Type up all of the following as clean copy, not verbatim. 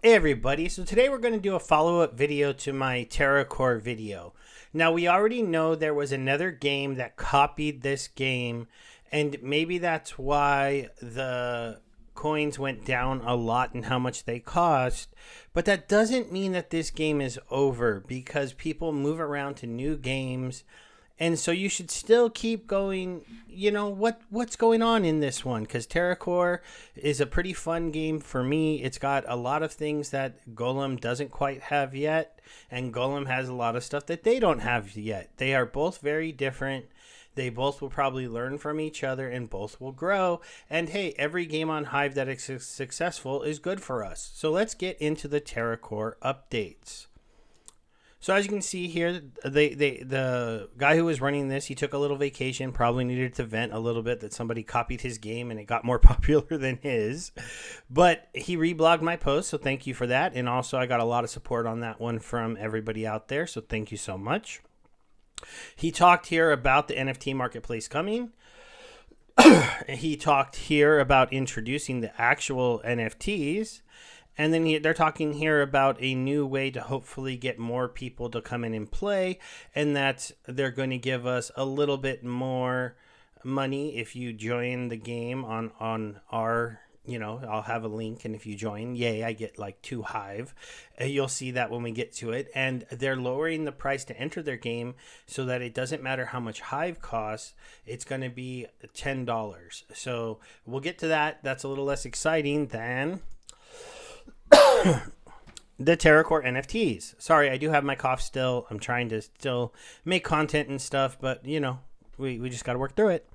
Hey everybody, so today we're going to do a follow-up video to my Terracore video. Now we already know there was another game that copied this game, and maybe that's why the coins went down a lot in how much they cost, but that doesn't mean that this game is over because people move around to new games. And so you should still keep going. You know what's going on in this one, because Terracore is a pretty fun game for me. It's got a lot of things that Golem doesn't quite have yet, and Golem has a lot of stuff that they don't have yet. They are both very different. They both will probably learn from each other, and both will grow. And hey, every game on Hive that is successful is good for us. So let's get into the Terracore updates. So as you can see here, the guy who was running this, he took a little vacation, probably needed to vent a little bit that somebody copied his game and it got more popular than his. But he reblogged my post, so thank you for that. And also I got a lot of support on that one from everybody out there, so thank you so much. He talked here about the NFT marketplace coming. He talked here about introducing the actual NFTs. And then they're talking here about a new way to hopefully get more people to come in and play. And that they're going to give us a little bit more money if you join the game on our, I'll have a link. And if you join, yay, I get like 2 Hive. You'll see that when we get to it. And they're lowering the price to enter their game so that it doesn't matter how much Hive costs. It's going to be $10. So we'll get to that. That's a little less exciting than the Terracore NFTs. Sorry, I do have my cough still. I'm trying to still make content and stuff, but we just got to work through it.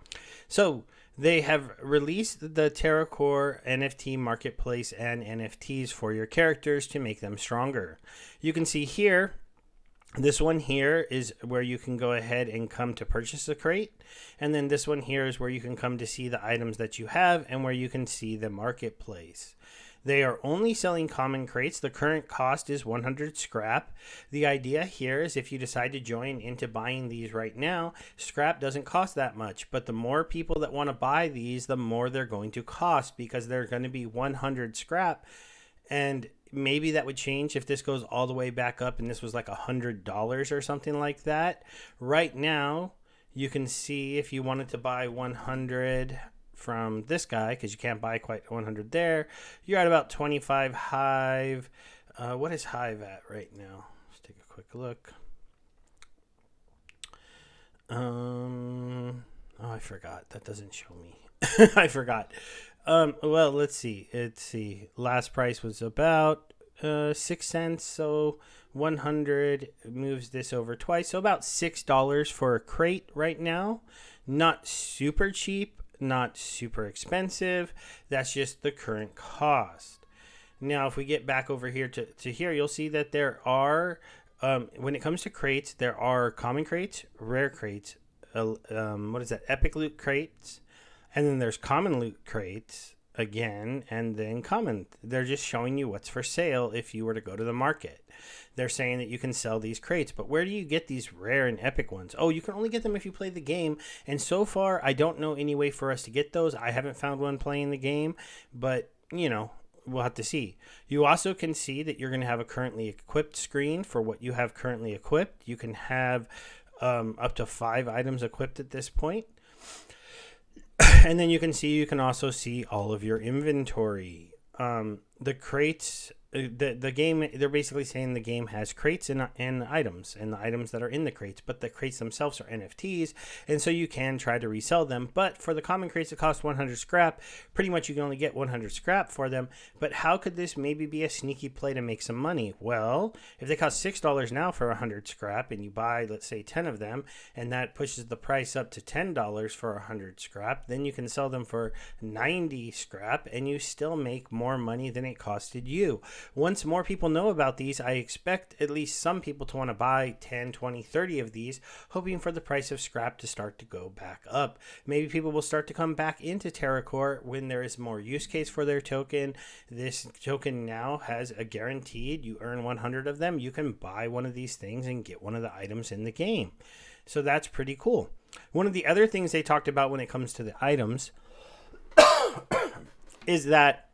So they have released the Terracore NFT marketplace and NFTs for your characters to make them stronger. You can see here, this one here is where you can go ahead and come to purchase a crate. And then this one here is where you can come to see the items that you have and where you can see the marketplace. They are only selling common crates. The current cost is 100 scrap. The idea here is if you decide to join into buying these right now, scrap doesn't cost that much. But the more people that want to buy these, the more they're going to cost because they're going to be 100 scrap. And maybe that would change if this goes all the way back up and this was like $100 or something like that. Right now, you can see if you wanted to buy 100 from this guy, because you can't buy quite 100 there, you're at about 25 Hive. What is Hive at right now? Let's take a quick look. Oh, I forgot. That doesn't show me. I forgot. Well, let's see. Last price was about 6 cents, so 100 moves this over twice, so about $6 for a crate right now. Not super cheap, not super expensive. That's just the current cost. Now, if we get back over here to here, you'll see that there are, when it comes to crates, there are common crates, rare crates, epic loot crates, and then there's common loot crates again, and then common. They're just showing you what's for sale if you were to go to the market. They're saying that you can sell these crates, but where do you get these rare and epic ones? Oh, you can only get them if you play the game, and so far I don't know any way for us to get those. I haven't found one playing the game, but we'll have to see. You also can see that you're going to have a currently equipped screen for what you have currently equipped. You can have up to 5 items equipped at this point. And then you can also see all of your inventory. The crates, the game, they're basically saying the game has crates and items, and the items that are in the crates, but the crates themselves are NFTs, and so you can try to resell them. But for the common crates that cost 100 scrap, pretty much you can only get 100 scrap for them. But how could this maybe be a sneaky play to make some money? Well, if they cost $6 now for 100 scrap, and you buy, let's say, 10 of them, and that pushes the price up to $10 for 100 scrap, then you can sell them for 90 scrap, and you still make more money than it costed you. Once more people know about these, I expect at least some people to want to buy 10, 20, 30 of these, hoping for the price of scrap to start to go back up. Maybe people will start to come back into Terracore when there is more use case for their token. This token now has a guaranteed, you earn 100 of them, you can buy one of these things and get one of the items in the game. So that's pretty cool. One of the other things they talked about when it comes to the items is that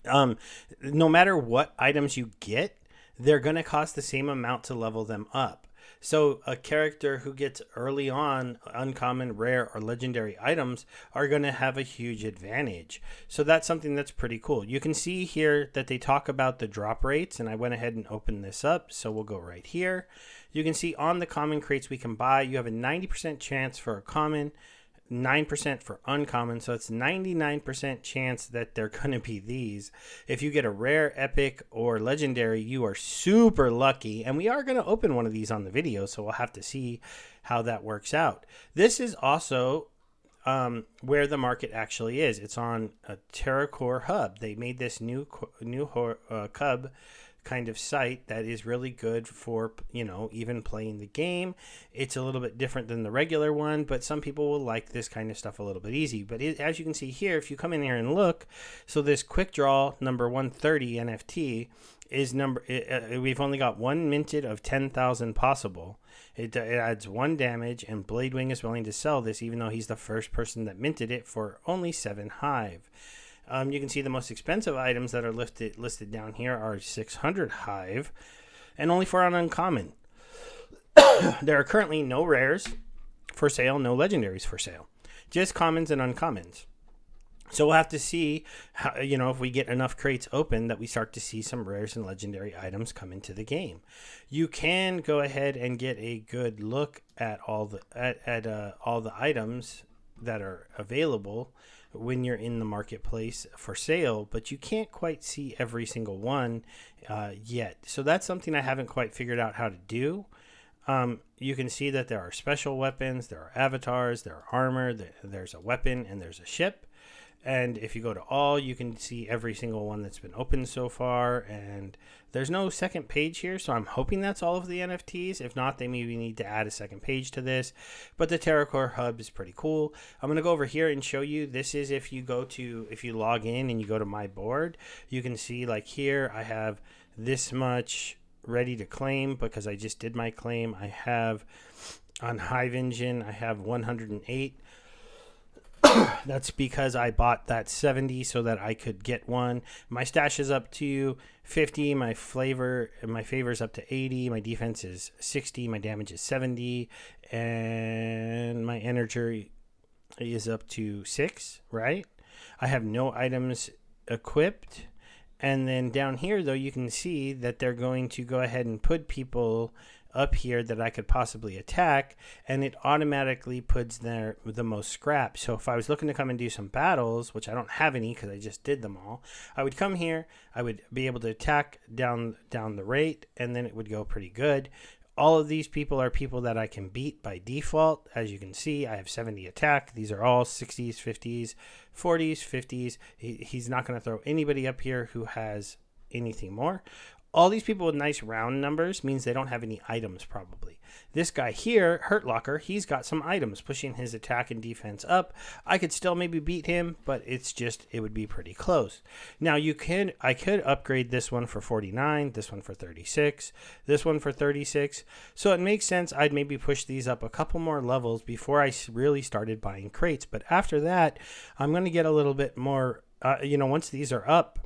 Um, no matter what items you get, they're going to cost the same amount to level them up. So a character who gets early on uncommon, rare, or legendary items are going to have a huge advantage. So that's something that's pretty cool. You can see here that they talk about the drop rates, and I went ahead and opened this up. So we'll go right here. You can see on the common crates we can buy, you have a 90% chance for a common, 9% for uncommon, so it's 99% chance that they're going to be these. If you get a rare, epic, or legendary, you are super lucky, and we are going to open one of these on the video, so we'll have to see how that works out. This is also where the market actually is. It's on a Terracore hub. They made this new hub kind of site that is really good for, you know, even playing the game. It's a little bit different than the regular one, but some people will like this kind of stuff a little bit easy. But as you can see here, if you come in here and look, so this quick draw number 130 NFT is we've only got one minted of 10,000 possible. It adds 1 damage, and Bladewing is willing to sell this even though he's the first person that minted it for only 7 hive. You can see the most expensive items that are listed down here are 600 hive and only 4 on uncommon. There are currently no rares for sale, no legendaries for sale, just commons and uncommons. So we'll have to see how, you know, if we get enough crates open that we start to see some rares and legendary items come into the game. You can go ahead and get a good look at all the items that are available when you're in the marketplace for sale, but you can't quite see every single one yet. So that's something I haven't quite figured out how to do. You can see that there are special weapons, there are avatars, there are armor, there's a weapon, and there's a ship. And if you go to all, you can see every single one that's been opened so far. And there's no second page here, so I'm hoping that's all of the NFTs. If not, they maybe need to add a second page to this. But the Terracore hub is pretty cool. I'm going to go over here and show you. This is if you log in and you go to my board, you can see like here I have this much ready to claim because I just did my claim. I have on Hive Engine, I have 108. That's because I bought that 70 so that I could get one. My stash is up to 50. My favor's up to 80. My defense is 60. My damage is 70. And my energy is up to 6, right? I have no items equipped. And then down here, though, you can see that they're going to go ahead and put people up here that I could possibly attack, and it automatically puts the most scrap. So if I was looking to come and do some battles, which I don't have any because I just did them all, I would come here, I would be able to attack down the rate, and then it would go pretty good. All of these people are people that I can beat by default. As you can see, I have 70 attack. These are all 60s, 50s, 40s, 50s. He's not going to throw anybody up here who has anything more. All these people with nice round numbers means they don't have any items probably. This guy here, Hurt Locker, he's got some items pushing his attack and defense up. I could still maybe beat him, but it would be pretty close. Now I could upgrade this one for 49, this one for 36, this one for 36. So it makes sense I'd maybe push these up a couple more levels before I really started buying crates. But after that, I'm going to get a little bit more, once these are up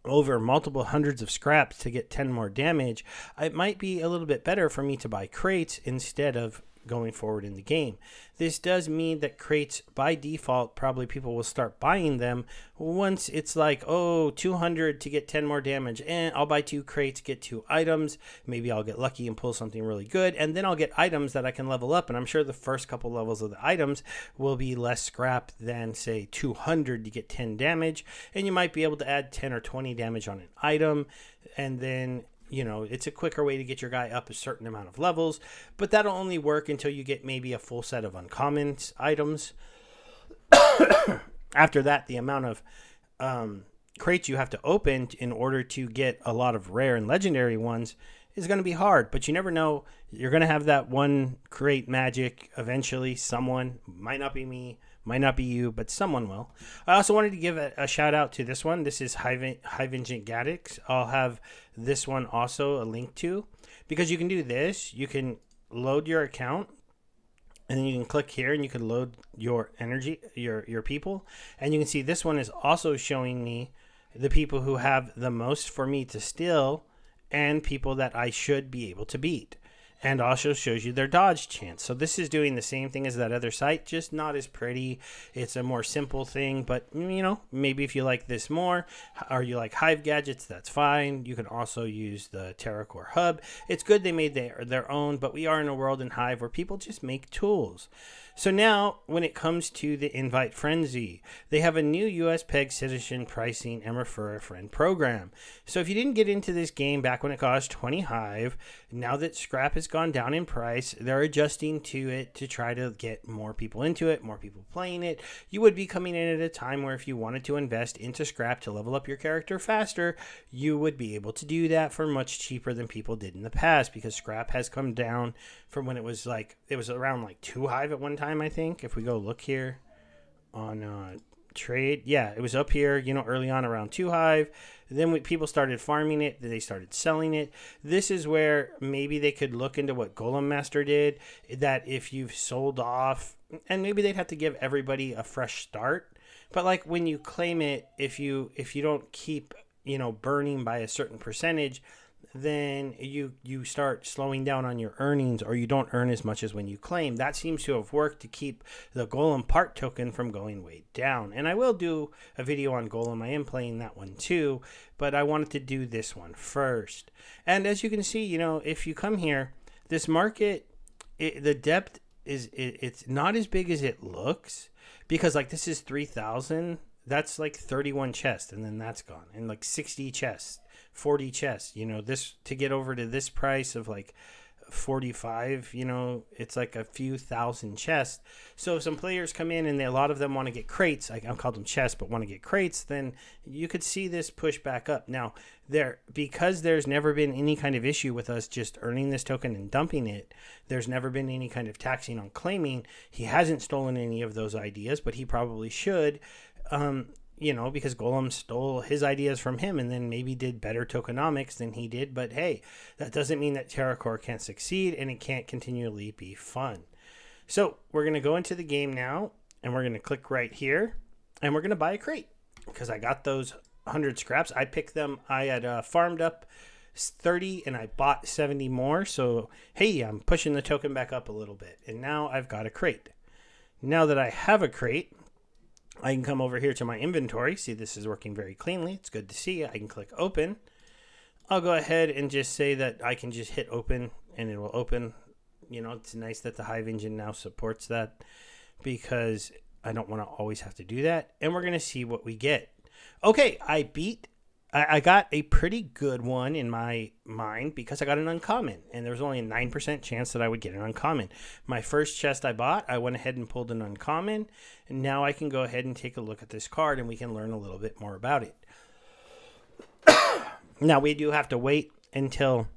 over multiple hundreds of scraps to get 10 more damage, it might be a little bit better for me to buy crates instead of going forward in the game. This does mean that crates by default, probably people will start buying them once it's like, 200 to get 10 more damage, and I'll buy 2 crates, get 2 items, maybe I'll get lucky and pull something really good, and then I'll get items that I can level up. And I'm sure the first couple levels of the items will be less scrap than say 200 to get 10 damage, and you might be able to add 10 or 20 damage on an item, and then it's a quicker way to get your guy up a certain amount of levels, but that'll only work until you get maybe a full set of uncommon items. After that, the amount of crates you have to open in order to get a lot of rare and legendary ones is going to be hard, but you never know. You're going to have that one crate magic eventually. Someone, might not be me, might not be you, but someone will. I also wanted to give a shout out to this one. This is Hive Engine Gadix. I'll have this one also a link to, because you can do this. You can load your account, and then you can click here and you can load your energy, your people. And you can see this one is also showing me the people who have the most for me to steal, and people that I should be able to beat. And also shows you their dodge chance. So this is doing the same thing as that other site, just not as pretty. It's a more simple thing, but maybe if you like this more, or you like Hive gadgets, that's fine. You can also use the Terracore hub. It's good they made their own, but we are in a world in Hive where people just make tools. So now, when it comes to the Invite Frenzy, they have a new US PEG citizen pricing and refer a friend program. So if you didn't get into this game back when it cost 20 Hive, now that scrap has gone down in price, they're adjusting to it to try to get more people into it, more people playing it. You would be coming in at a time where if you wanted to invest into scrap to level up your character faster, you would be able to do that for much cheaper than people did in the past, because scrap has come down from when it was around like 2 Hive at one time, I think. If we go look here on trade, yeah, it was up here, early on around 2 Hive. Then when people started farming it, they started selling it. This is where maybe they could look into what Golem Master did, that if you've sold off, and maybe they'd have to give everybody a fresh start. But like when you claim it, if you don't keep, burning by a certain percentage, then you start slowing down on your earnings, or you don't earn as much as when you claim. That seems to have worked to keep the Golem part token from going way down. And I will do a video on Golem. I am playing that one too, but I wanted to do this one first. And as you can see, if you come here, this market, the depth it's not as big as it looks, because like this is 3,000. That's like 31 chests, and then that's gone, and like 60 chests. 40 chests, this to get over to this price of like 45, it's like a few thousand chests. So if some players come in and a lot of them want to get crates, I'll call them chests, but want to get crates, then you could see this push back up. Now, because there's never been any kind of issue with us just earning this token and dumping it, there's never been any kind of taxing on claiming. He hasn't stolen any of those ideas, but he probably should. Because Golem stole his ideas from him and then maybe did better tokenomics than he did. But hey, that doesn't mean that Terracore can't succeed, and it can't continually be fun. So we're going to go into the game now, and we're going to click right here, and we're going to buy a crate, because I got those 100 scraps. I picked them. I had farmed up 30 and I bought 70 more. So hey, I'm pushing the token back up a little bit, and now I've got a crate. Now that I have a crate, I can come over here to my inventory. See, this is working very cleanly. It's good to see. I can click open. I'll go ahead and just say that I can just hit open and it will open. It's nice that the Hive engine now supports that, because I don't want to always have to do that. And we're going to see what we get. Okay, I got a pretty good one in my mind, because I got an uncommon, and there was only a 9% chance that I would get an uncommon. My first chest I bought, I went ahead and pulled an uncommon, and now I can go ahead and take a look at this card, and we can learn a little bit more about it. Now, we do have to wait until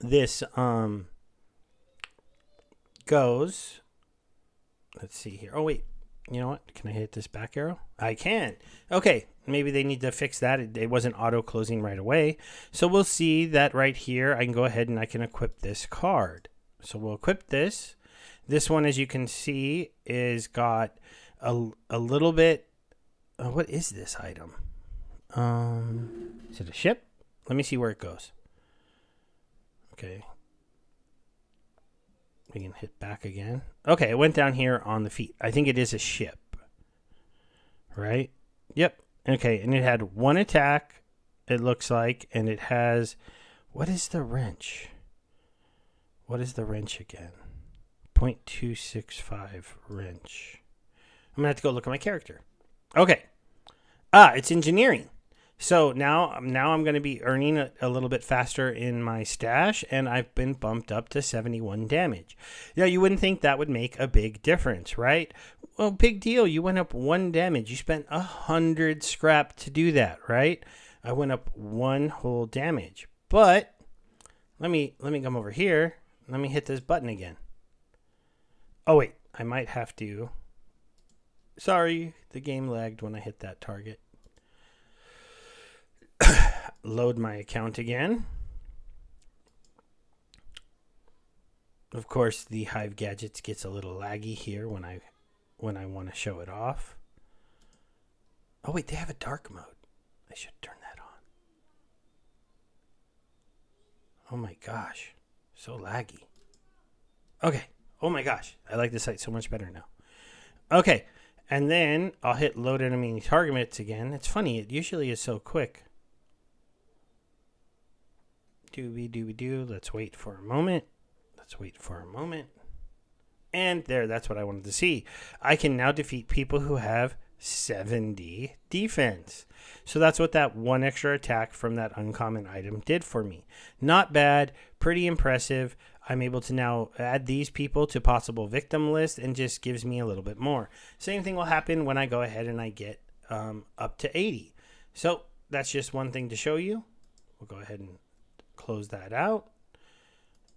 this goes. Let's see here. Oh, wait. You know what? Can I hit this back arrow? I can. Okay. Maybe they need to fix that. It wasn't auto closing right away. So we'll see that right here. I can go ahead and I can equip this card. So we'll equip this. This one, as you can see, is got a little bit. What is this item? Is it a ship? Let me see where it goes. Okay. We can hit back again. Okay, it went down here on the feet. I think it is a ship. Right? Yep. Okay, and it had one attack, it looks like, and it has... What is the wrench? What is the wrench again? 0.265 wrench. I'm going to have to go look at my character. Okay. It's engineering. So now I'm going to be earning a little bit faster in my stash, and I've been bumped up to 71 damage. Now, you wouldn't think that would make a big difference, right? Well, big deal. You went up 1 damage. You spent 100 scrap to do that, right? I went up 1 whole damage. But let me come over here. Let me hit this button again. Oh, wait. I might have to. Sorry, the game lagged when I hit that target. Load my account again. Of course, the Hive Gadgets gets a little laggy here when I want to show it off. Oh wait, they have a dark mode. should turn that on. Oh my gosh. So laggy. Okay. Oh my gosh. I like the site so much better now. Okay. And then I'll hit load enemy targets again. It's funny. It usually is so quick. Dooby. Let's wait for a moment. And there, that's what I wanted to see. I can now defeat people who have 70 defense. So that's what that one extra attack from that uncommon item did for me. Not bad, pretty impressive. I'm able to now add these people to possible victim list and just gives me a little bit more. Same thing will happen when I go ahead and I get up to 80. So that's just one thing to show you. We'll go ahead and close that out.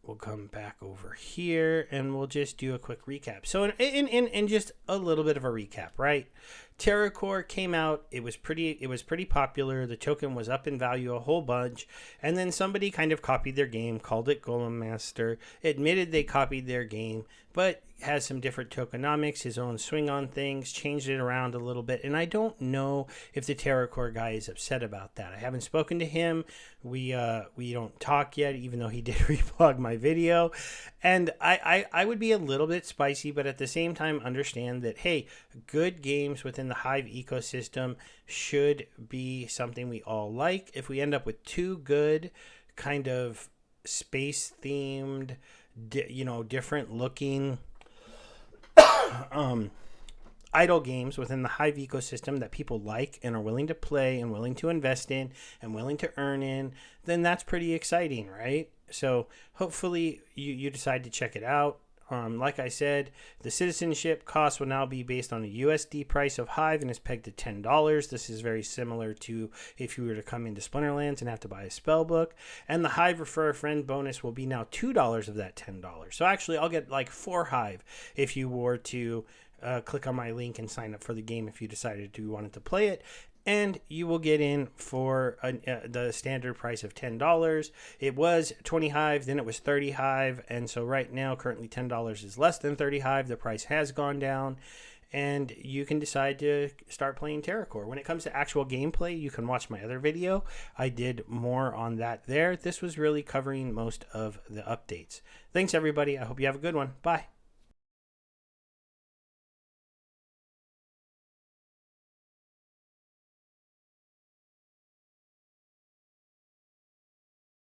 We'll come back over here and we'll just do a quick recap. So in just a little bit of a recap, right? Terracore came out. It was pretty popular. The token was up in value a whole bunch. And then somebody kind of copied their game, called it Golem Master, admitted they copied their game, but has some different tokenomics, his own swing on things, changed it around a little bit. And I don't know if the Terracore guy is upset about that. I haven't spoken to him. We don't talk yet, even though he did reblog my video. And I would be a little bit spicy, but at the same time understand that, hey, good games within the Hive ecosystem should be something we all like. If we end up with two good kind of space themed, different looking idle games within the Hive ecosystem that people like and are willing to play and willing to invest in and willing to earn in, then that's pretty exciting, right? So hopefully you decide to check it out. Like I said, the citizenship cost will now be based on a USD price of Hive and is pegged to $10. This is very similar to if you were to come into Splinterlands and have to buy a spell book. And the Hive Refer a Friend bonus will be now $2 of that $10. So actually, I'll get like 4 Hive if you were to click on my link and sign up for the game if you decided to wanted to play it. And you will get in for the standard price of $10. It was 20 Hive, then it was 30 Hive. And so right now, currently $10 is less than 30 Hive. The price has gone down. And you can decide to start playing Terracore. When it comes to actual gameplay, you can watch my other video. I did more on that there. This was really covering most of the updates. Thanks, everybody. I hope you have a good one. Bye.